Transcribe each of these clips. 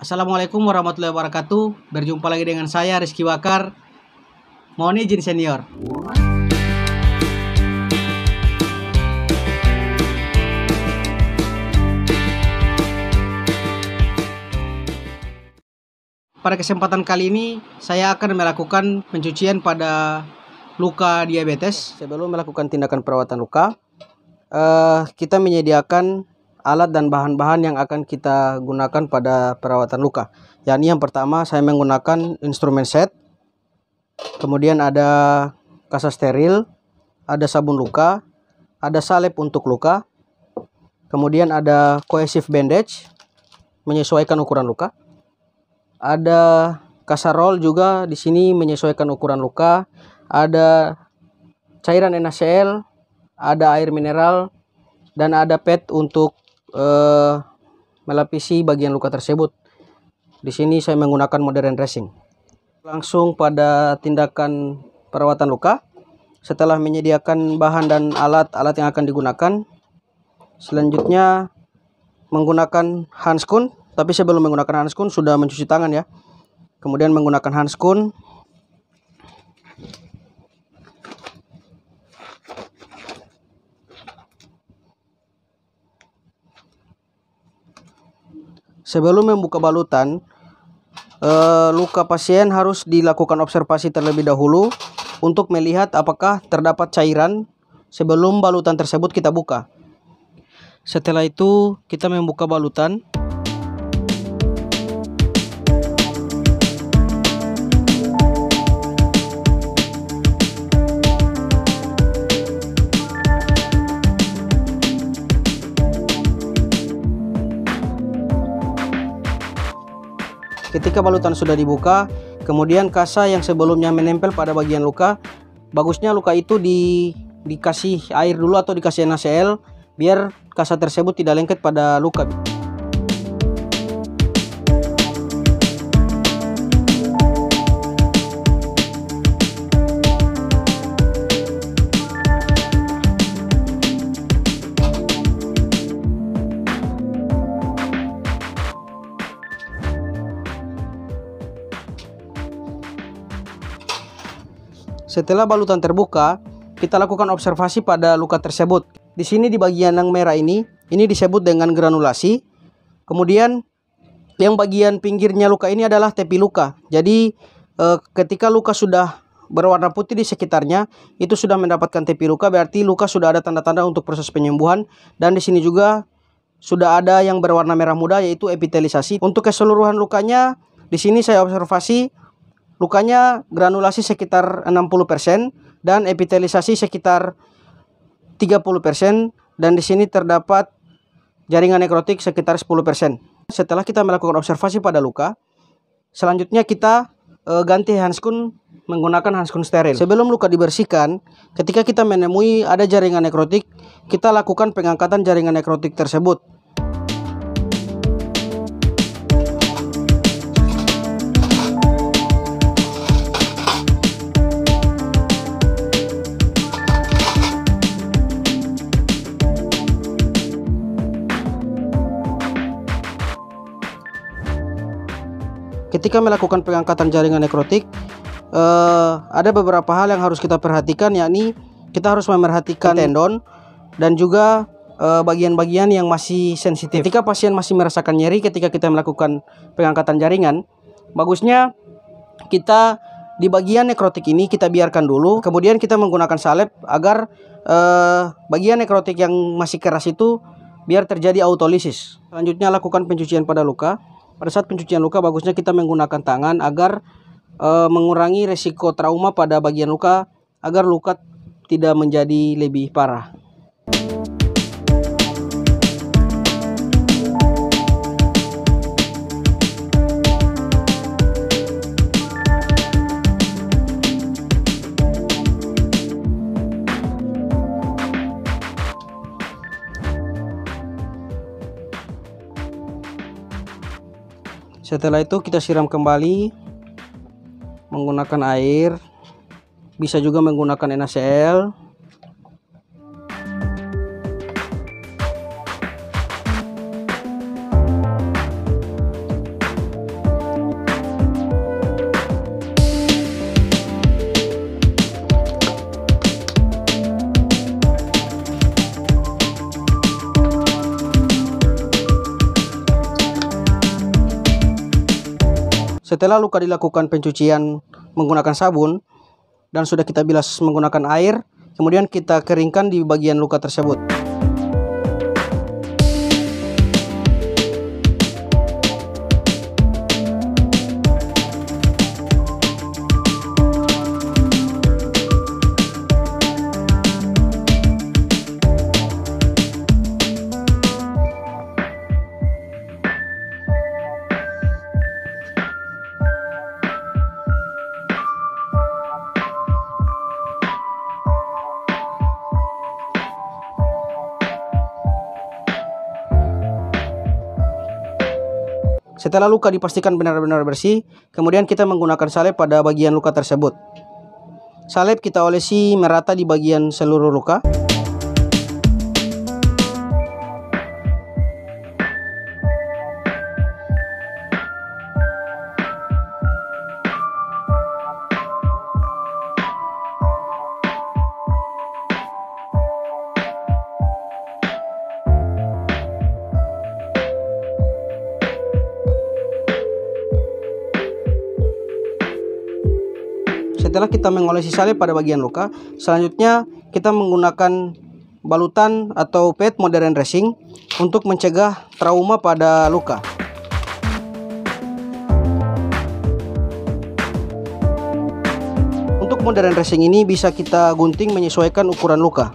Assalamualaikum warahmatullahi wabarakatuh. Berjumpa lagi dengan saya Rizky Wakar, mohon izin senior. Pada kesempatan kali ini saya akan melakukan pencucian pada luka diabetes. Sebelum melakukan tindakan perawatan luka, kita menyediakan alat dan bahan-bahan yang akan kita gunakan pada perawatan luka. Yakni yang pertama saya menggunakan instrumen set, kemudian ada kasa steril, ada sabun luka, ada salep untuk luka, kemudian ada cohesive bandage menyesuaikan ukuran luka, ada kasarol juga di sini menyesuaikan ukuran luka, ada cairan NaCl, ada air mineral, dan ada pad untuk melapisi bagian luka tersebut. Di sini saya menggunakan modern dressing. Langsung pada tindakan perawatan luka. Setelah menyediakan bahan dan alat-alat yang akan digunakan, selanjutnya menggunakan handskun. Tapi sebelum menggunakan handskun sudah mencuci tangan ya. Kemudian menggunakan handskun. Sebelum membuka balutan, luka pasien harus dilakukan observasi terlebih dahulu untuk melihat apakah terdapat cairan sebelum balutan tersebut kita buka. Setelah itu kita membuka balutan. Ketika balutan sudah dibuka, kemudian kasa yang sebelumnya menempel pada bagian luka, bagusnya luka itu dikasih air dulu atau dikasih NaCl biar kasa tersebut tidak lengket pada luka. Setelah balutan terbuka, kita lakukan observasi pada luka tersebut. Di sini di bagian yang merah ini disebut dengan granulasi. Kemudian yang bagian pinggirnya luka ini adalah tepi luka. Jadi ketika luka sudah berwarna putih di sekitarnya, itu sudah mendapatkan tepi luka, berarti luka sudah ada tanda-tanda untuk proses penyembuhan. Dan di sini juga sudah ada yang berwarna merah muda, yaitu epitelisasi. Untuk keseluruhan lukanya, di sini saya observasi lukanya granulasi sekitar 60% dan epitelisasi sekitar 30%, dan di sini terdapat jaringan nekrotik sekitar 10%. Setelah kita melakukan observasi pada luka, selanjutnya kita ganti handskun menggunakan handskun steril. Sebelum luka dibersihkan, ketika kita menemui ada jaringan nekrotik, kita lakukan pengangkatan jaringan nekrotik tersebut. Ketika melakukan pengangkatan jaringan nekrotik, ada beberapa hal yang harus kita perhatikan, yakni kita harus memerhatikan tendon dan juga bagian-bagian yang masih sensitif. Ketika pasien masih merasakan nyeri ketika kita melakukan pengangkatan jaringan, bagusnya kita di bagian nekrotik ini kita biarkan dulu, kemudian kita menggunakan salep agar bagian nekrotik yang masih keras itu biar terjadi autolisis. Selanjutnya lakukan pencucian pada luka. Pada saat pencucian luka, bagusnya kita menggunakan tangan agar mengurangi resiko trauma pada bagian luka, agar luka tidak menjadi lebih parah. Setelah itu kita siram kembali menggunakan air, bisa juga menggunakan NaCl. Setelah luka dilakukan pencucian menggunakan sabun dan sudah kita bilas menggunakan air, kemudian kita keringkan di bagian luka tersebut. Setelah luka dipastikan benar-benar bersih, kemudian kita menggunakan salep pada bagian luka tersebut. Salep kita olesi merata di bagian seluruh luka. Setelah kita mengolesi salep pada bagian luka, selanjutnya kita menggunakan balutan atau pad modern dressing untuk mencegah trauma pada luka. Untuk modern dressing ini bisa kita gunting menyesuaikan ukuran luka.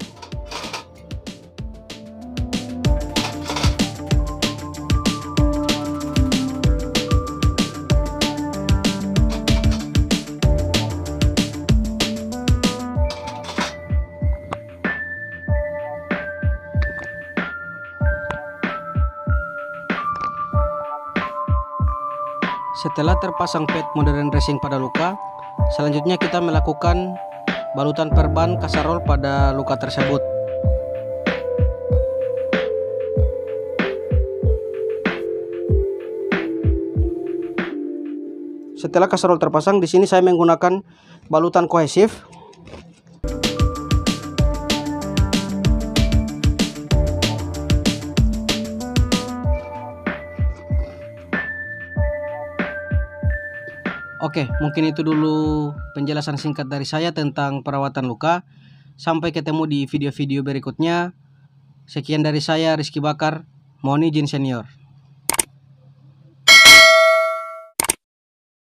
Setelah terpasang pad modern dressing pada luka, selanjutnya kita melakukan balutan perban kasarol pada luka tersebut. Setelah kasarol terpasang, di sini saya menggunakan balutan kohesif. Oke, mungkin itu dulu penjelasan singkat dari saya tentang perawatan luka. Sampai ketemu di video-video berikutnya. Sekian dari saya, Rizky Bakar. Mohon izin senior.